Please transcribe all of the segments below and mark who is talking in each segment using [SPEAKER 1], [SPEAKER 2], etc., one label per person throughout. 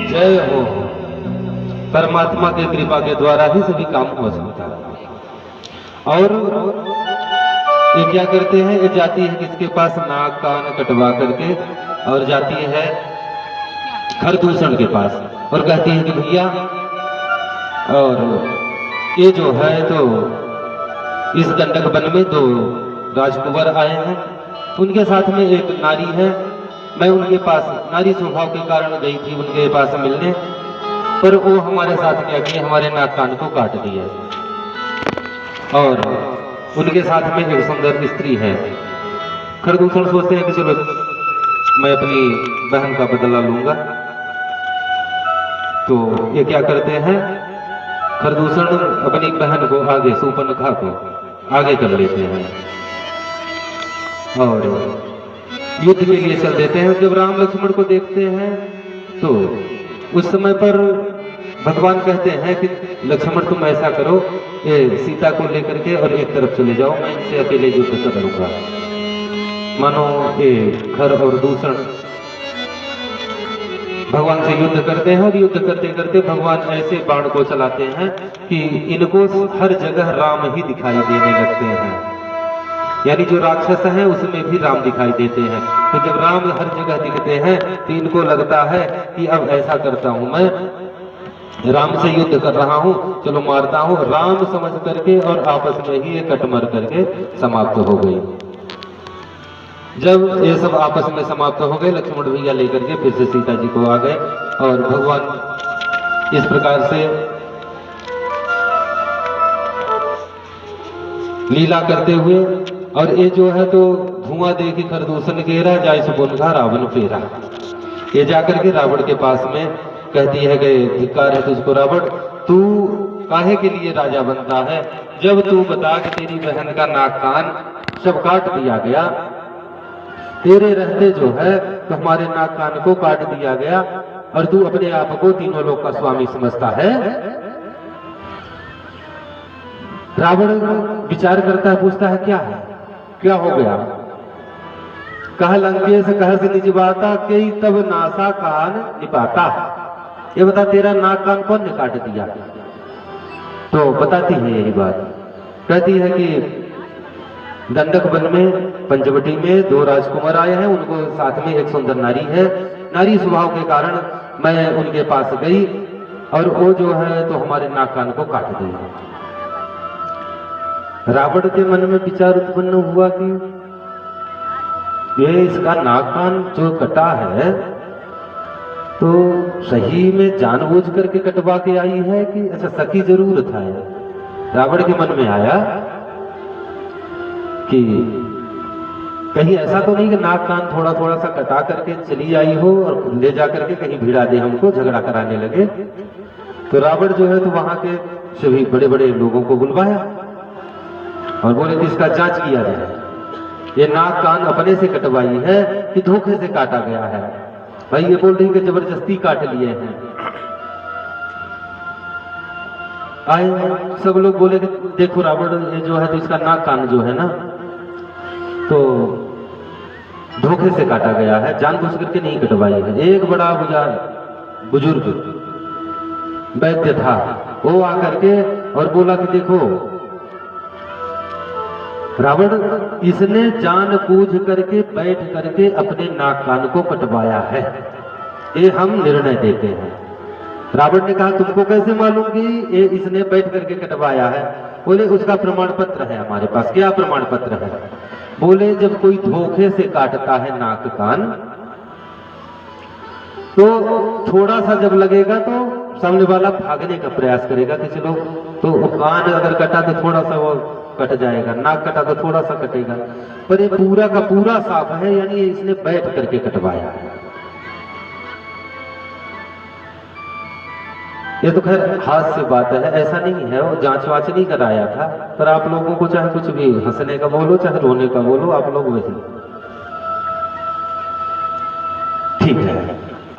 [SPEAKER 1] जय हो। परमात्मा के कृपा के द्वारा ही सभी काम हो सकता है। और ये क्या करते हैं, ये जाती है किसके पास, नाक कान कटवा करके, और जाती है खरदूषण के पास और कहती है कि भैया, और ये जो है तो इस गंडक वन में दो राजकुंवर आए हैं, उनके साथ में एक नारी है, मैं उनके पास नारी स्वभाव के कारण गई थी उनके पास मिलने, पर वो हमारे साथ क्या किए, हमारे नाक कान को काट दिया। और उनके साथ में एक सुंदर स्त्री है। खरदूषण सोचते हैं कि चलो मैं अपनी बहन का बदला लूंगा, तो ये क्या करते हैं, खरदूषण अपनी बहन को आगे सूर्पनखा को आगे कर लेते हैं और युद्ध के लिए चल देते हैं। जब राम लक्ष्मण को देखते हैं तो उस समय पर भगवान कहते हैं कि लक्ष्मण तुम ऐसा करो, ये सीता को लेकर के और एक तरफ चले जाओ, मैं इनसे अकेले युद्ध कर लूंगा। मानो ये खर और दूषण भगवान से युद्ध करते हैं, और युद्ध करते करते भगवान ऐसे बाण को चलाते हैं कि इनको हर जगह राम ही दिखाई देने लगते हैं। यानी जो राक्षस हैं उसमें भी राम दिखाई देते हैं। तो जब राम हर जगह दिखते हैं तो इनको लगता है कि अब ऐसा करता हूं, मैं राम से युद्ध कर रहा हूं, चलो मारता हूं, राम समझ करके, और आपस में ही ये कटमर करके समाप्त हो गई। जब ये सब आपस में समाप्त हो गए, लक्ष्मण भैया लेकर के फिर से सीता जी को आ गए, और भगवान इस प्रकार से लीला करते हुए, और ये जो है तो धुआं देखी खरदूषण घेरा, जाय सुबुनखा रावण फेरा। ये जाकर के रावण के पास में कहती है कि धिक्कार है तुझको रावण, तू काहे के लिए राजा बनता है, जब तू बता कि तेरी बहन का नाक कान सब काट दिया गया, तेरे रहते जो है तो हमारे नाक कान को काट दिया गया और तू अपने आप को तीनों लोक का स्वामी समझता है। रावण विचार करता है, पूछता है क्या हो गया। कह लंकेश कह से निज बाता कई तब नासा कान निपाता। ये बता तेरा नाक कान कौन ने काट दिया। तो बताती है यही बात, कहती है कि दंडक वन में पंचवटी में 2 राजकुमार आए हैं, उनको साथ में एक सुंदर नारी है। नारी स्वभाव के कारण मैं उनके पास गई और वो जो है तो हमारे नाक कान को काट दी। रावण के मन में विचार उत्पन्न हुआ कि ये इसका नाक कान जो कटा है तो सही में जानबूझ करके कटवा के आई है कि अच्छा सखी जरूर था। रावण के मन में आया कि कहीं ऐसा तो नहीं कि नाक कान थोड़ा थोड़ा सा कटा करके चली आई हो और ले जा करके कहीं भिड़ा दे, हमको झगड़ा कराने लगे। तो रावण जो है तो वहां के सभी बड़े बड़े लोगों को बुलवाया और बोले कि इसका जांच किया जाए, ये नाक कान अपने से कटवाई है कि धोखे से काटा गया है। भाई ये बोल रही कि जबरदस्ती काट लिए हैं। आए सब लोग बोले कि देखो रावण ये जो है तो इसका नाक कान जो है ना तो धोखे से काटा गया है, जानबूझ करके नहीं कटवाई है। एक बड़ा बुजुर्ग वैद्य था, वो आकर के और बोला कि देखो रावण इसने जानबूझ करके बैठ करके अपने नाक कान को कटवाया है, ये हम निर्णय देते हैं। रावण ने कहा तुमको कैसे मालूम कि ये इसने बैठ करके कटवाया है। बोले उसका प्रमाण पत्र है हमारे पास। क्या प्रमाण पत्र है। बोले जब कोई धोखे से काटता है नाक कान तो थोड़ा सा जब लगेगा तो सामने वाला भागने का प्रयास करेगा कि चलो, तो कान अगर कटा तो थोड़ा सा वो कट जाएगा, नाक कटा तो थोड़ा सा कटेगा, पर ये पूरा का पूरा साफ है, यानी इसने बैठ करके कटवाया है। ये तो खैर हास्य बात है, ऐसा नहीं है, वो जांच वाच नहीं कराया था। पर आप लोगों को चाहे कुछ भी हंसने का बोलो चाहे रोने का बोलो, आप लोग वही ठीक है।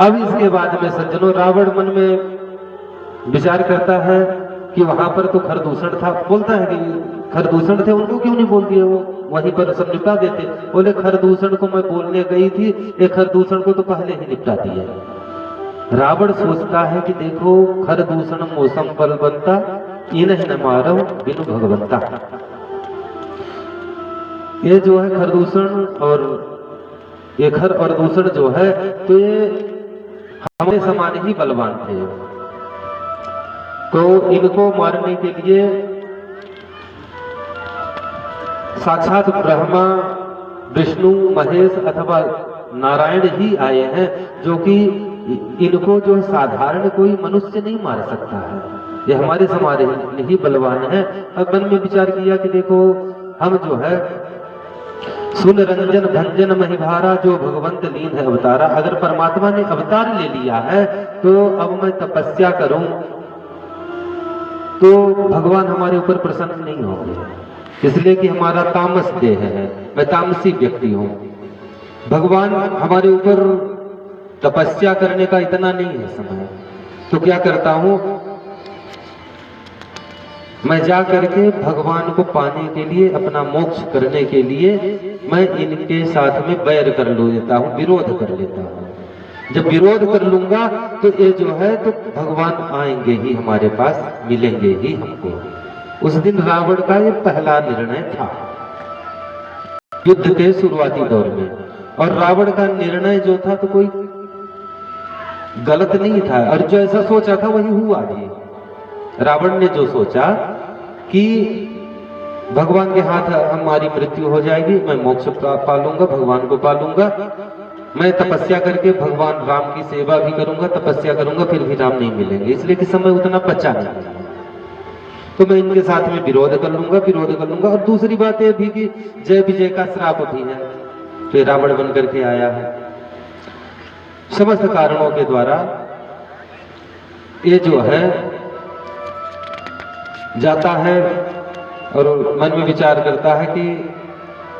[SPEAKER 1] अब इसके बाद में सज्जनों रावण मन में विचार करता है कि वहां पर तो खरदूषण था। बोलता है कि खरदूषण थे, उनको क्यों नहीं बोल दिया, वो वहीं पर सब निपटा देते। बोले खरदूषण को मैं बोलने गई थी, एक खरदूषण को तो पहले ही निपटा दिया। रावण सोचता है कि देखो खरदूषण मौसम बल बनता, इन्हें न मारो बिनु भगवंता। ये जो है खरदूषण और ये खर और दूषण जो है तो ये हमारे समान ही बलवान थे, तो इनको मारने के लिए साक्षात ब्रह्मा विष्णु महेश अथवा नारायण ही आए हैं, जो कि इनको जो साधारण कोई मनुष्य नहीं मार सकता है, ये हमारे समाज ही बलवान है। अब मन में विचार किया कि देखो हम जो है सुन रंजन भंजन महिभारा, जो भगवंत लीन है अवतारा। अगर परमात्मा ने अवतार ले लिया है तो अब मैं तपस्या करूं तो भगवान हमारे ऊपर प्रसन्न नहीं होंगे, इसलिए कि हमारा तामस देह है, मैं तामसी व्यक्ति हूं। भगवान हमारे ऊपर तपस्या करने का इतना नहीं है समय, तो क्या करता हूं मैं जा करके भगवान को पाने के लिए, अपना मोक्ष करने के लिए मैं इनके साथ में बैर कर लेता हूं, विरोध कर लेता हूं। जब विरोध कर लूंगा तो ये जो है तो भगवान आएंगे ही हमारे पास, मिलेंगे ही हमको। उस दिन रावण का ये पहला निर्णय था युद्ध के शुरुआती दौर में, और रावण का निर्णय जो था तो कोई गलत नहीं था, और जो ऐसा सोचा था वही हुआ भी। रावण ने जो सोचा कि भगवान के हाथ हमारी मृत्यु हो जाएगी, मैं मोक्ष पालूंगा, भगवान को पालूंगा, मैं तपस्या करके भगवान राम की सेवा भी करूंगा, तपस्या करूंगा, फिर भी राम नहीं मिलेंगे, इसलिए कि समय उतना बचा नहीं, तो मैं इनके साथ में विरोध कर लूंगा। और दूसरी बात यह भी कि जय विजय का श्राप भी है, तो रावण बन करके आया है। समस्त कारणों के द्वारा ये जो है जाता है और मन में विचार करता है कि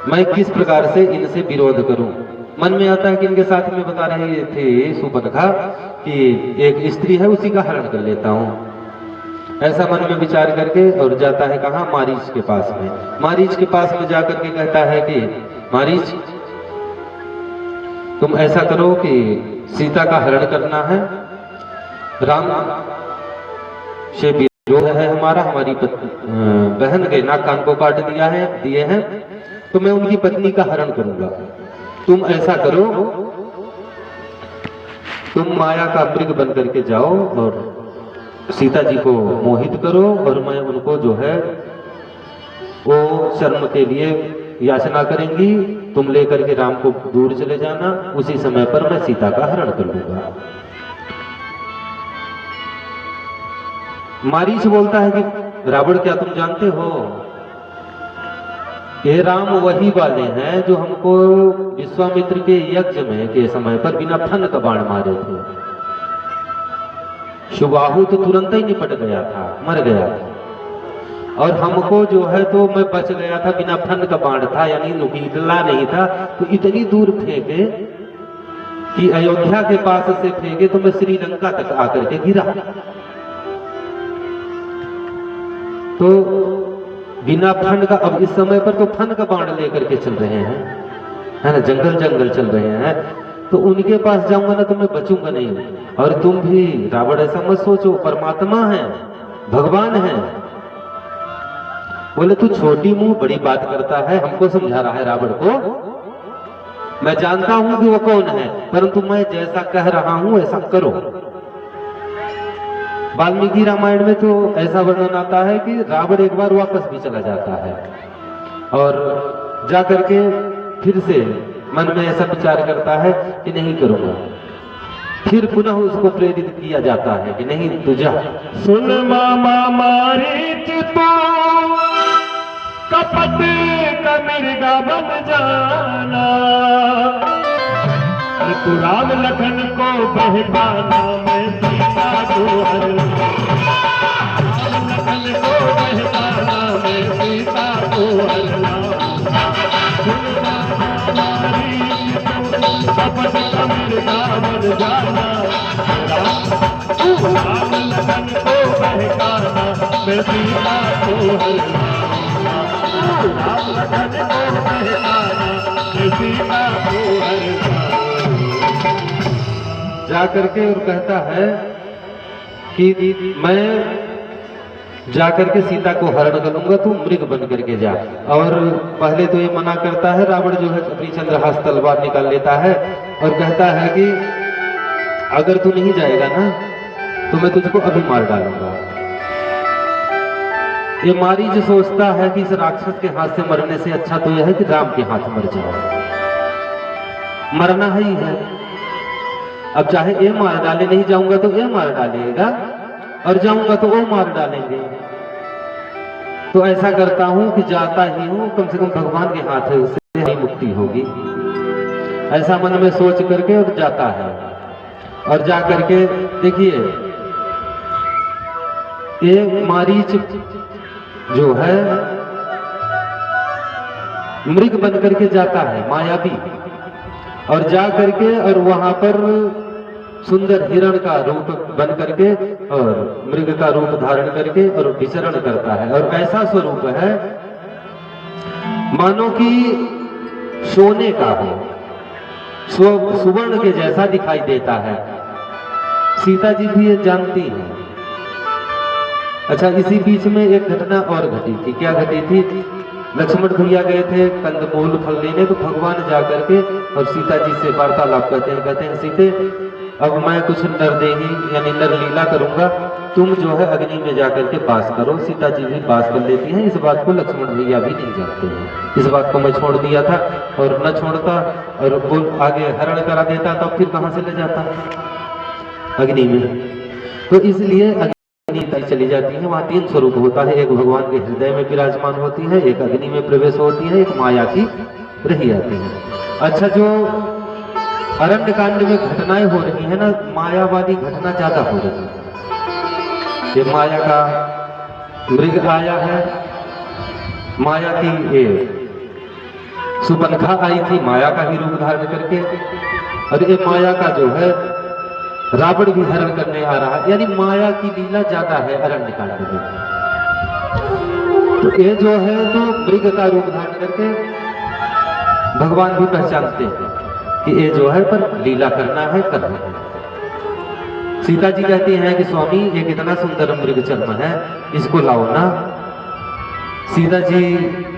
[SPEAKER 1] मैं किस प्रकार से इनसे विरोध करूं। मन में आता है कि इनके साथ में बता रहे थे सुपनखा कि एक स्त्री है, उसी का हरण कर लेता हूँ। ऐसा मन में विचार करके और जाता है कहाँ, मारीच के पास में। मारीच के पास में जाकर के कहता है कि मारीच, तुम ऐसा करो कि सीता का हरण करना है। राम से विरोध है हमारा, हमारी बहन के नाक कान को काट दिए हैं, तो मैं उनकी पत्नी का हरण करूंगा। तुम ऐसा करो, तुम माया का मृग बन करके जाओ और सीता जी को मोहित करो, और मैं उनको जो है वो शर्म के लिए याचना करेंगी, तुम लेकर के राम को दूर चले जाना, उसी समय पर मैं सीता का हरण कर लूंगा। मारीच बोलता है कि रावण, क्या तुम जानते हो, ये राम वही वाले हैं जो हमको विश्वामित्र के यज्ञ में के समय पर बिना फन का बाण मारे थे। सुबाहु तो तुरंत ही निपट गया था, मर गया था, और हमको जो है तो मैं बच गया था, बिना फन का बाण था, यानी नुकीला नहीं था, तो इतनी दूर फेंके कि अयोध्या के पास से फेंके तो मैं श्रीलंका तक आकर के गिरा। तो बिना फन का, अब इस समय पर तो फन का बाण लेकर के चल रहे हैं, है ना, जंगल जंगल चल रहे हैं, तो उनके पास जाऊंगा ना तो मैं बचूंगा नहीं। और तुम भी रावण ऐसा मत सोचो, परमात्मा है, भगवान है। बोले तू छोटी मुंह बड़ी बात करता है, हमको समझा रहा है रावण को। मैं जानता हूं कि वो कौन है, परंतु मैं जैसा कह रहा हूं ऐसा करो। वाल्मीकि रामायण में तो ऐसा वर्णन आता है कि रावण एक बार वापस भी चला जाता है और जाकर के फिर से मन में ऐसा विचार करता है कि नहीं करूंगा। फिर पुनः उसको प्रेरित किया जाता है कि नहीं तू जा।
[SPEAKER 2] सुन मामा मारीच तू कपट का मिर्गा बन जाना, तू राम लखन को बहकाना, मैं सीता को हरना। राम लखन को बहकाना, मैं सीता को हरना। सुन मामा मारीच तू कपट का मिर्गा बन जाना, राम लखन को बहकाना, मैं सीता को हरना। राम लखन को बहकाना, मैं सीता को हरना।
[SPEAKER 1] जा करके और कहता है कि मैं जाकर के सीता को हरण कर लूंगा, तू मृग बन करके जा। और पहले तो ये मना करता है रावण, जो है अपनी चंद्रहास तलवार निकाल लेता है और कहता है कि अगर तू नहीं जाएगा ना तो मैं तुझको अभी मार डालूंगा। ये मारीच सोचता है कि इस राक्षस के हाथ से मरने से अच्छा तो यह है कि राम के हाथ मर जाओ, मरना ही है। अब चाहे ये मार डाले, नहीं जाऊंगा तो ये मार डालेगा, और जाऊंगा तो वो मार डालेंगे। तो ऐसा करता हूं कि जाता ही हूं, कम से कम भगवान के हाथ से ही मुक्ति होगी, ऐसा मन में सोच करके और जाता है। और जा करके देखिए ये मारीच जो है मृग बन करके जाता है, मायावी, और जा करके और वहां पर सुंदर हिरण का रूप बन करके और मृग का रूप धारण करके और विचरण करता है। और ऐसा स्वरूप है मानो कि सोने का हो, सुवर्ण के जैसा दिखाई देता है। सीता जी भी ये जानती हैं। अच्छा, इसी बीच में एक घटना और घटी थी। क्या घटी थी? लक्ष्मण भैया गए थे कंदमूल फल लेने, तो भगवान जाकर के और सीता जी से वार्तालाप कहते हैं सीते, अब मैं कुछ नरदेही यानी नरलीला करूंगा, तुम जो है अग्नि में जाकर के बास करो। सीता जी भी बास कर लेती हैं। इस बात को लक्ष्मण भैया भी नहीं जानते हैं। इस बात को मैं छोड़ दिया था, और न छोड़ता और बोल आगे हरण करा देता, तब फिर कहां से ले जाता अग्नि में। तो इसलिए अग्नि चली जाती है। वहां तीन स्वरूप होता है, एक भगवान के हृदय में विराजमान होती है, एक अग्नि में प्रवेश होती है, एक माया की रही आती है। अच्छा, जो अरण्य कांड में घटनाएं हो रही है ना, माया वाली घटना ज्यादा हो रही है। ये माया का मृग आया है, माया की ये सुपनखा आई थी माया का ही रूप धारण करके, और ये माया का जो है रावण भी हरण करने आ रहा है, यानी माया की लीला ज्यादा है अरण्य कांड में। तो ये जो है तो मृग का रूप धारण करके भगवान भी पहचानते हैं कि ये जो है पर लीला करना है, कर रहे हैं। सीता जी कहती हैं कि स्वामी ये कितना सुंदर मृग चर्म है, इसको लाओ ना। सीता जी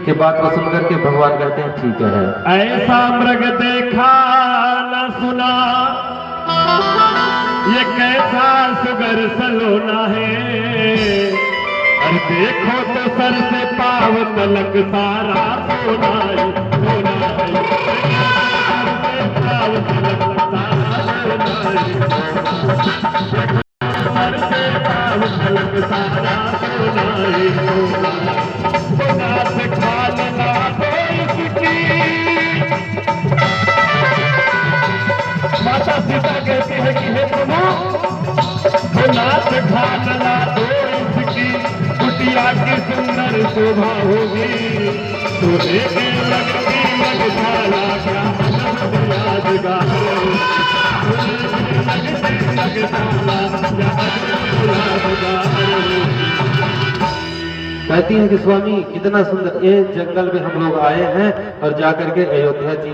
[SPEAKER 1] के बात को सुनकर के भगवान कहते हैं ठीक है।
[SPEAKER 2] ऐसा मृग देखा न सुना, ये कैसा सुगर सलोना है। अरे देखो तो सर से पाव तलक सारा सोना है, सोना है। सर से पाव तलक सारा सोना है, सर से पाव तलक सारा सोना है, सोना है। सोना से खा लेना तो इसकी, माता सीता कहती है कि हे प्रभु, सोना से खा लेना तो इसकी कुटिया की सुंदर शोभा होगी। सोने के लगती लगशाला क्या यादगार, सोने की लगती लगशाला क्या यादगार।
[SPEAKER 1] कहती है कि स्वामी कितना सुंदर, ये जंगल में हम लोग आए हैं और जाकर के अयोध्या जी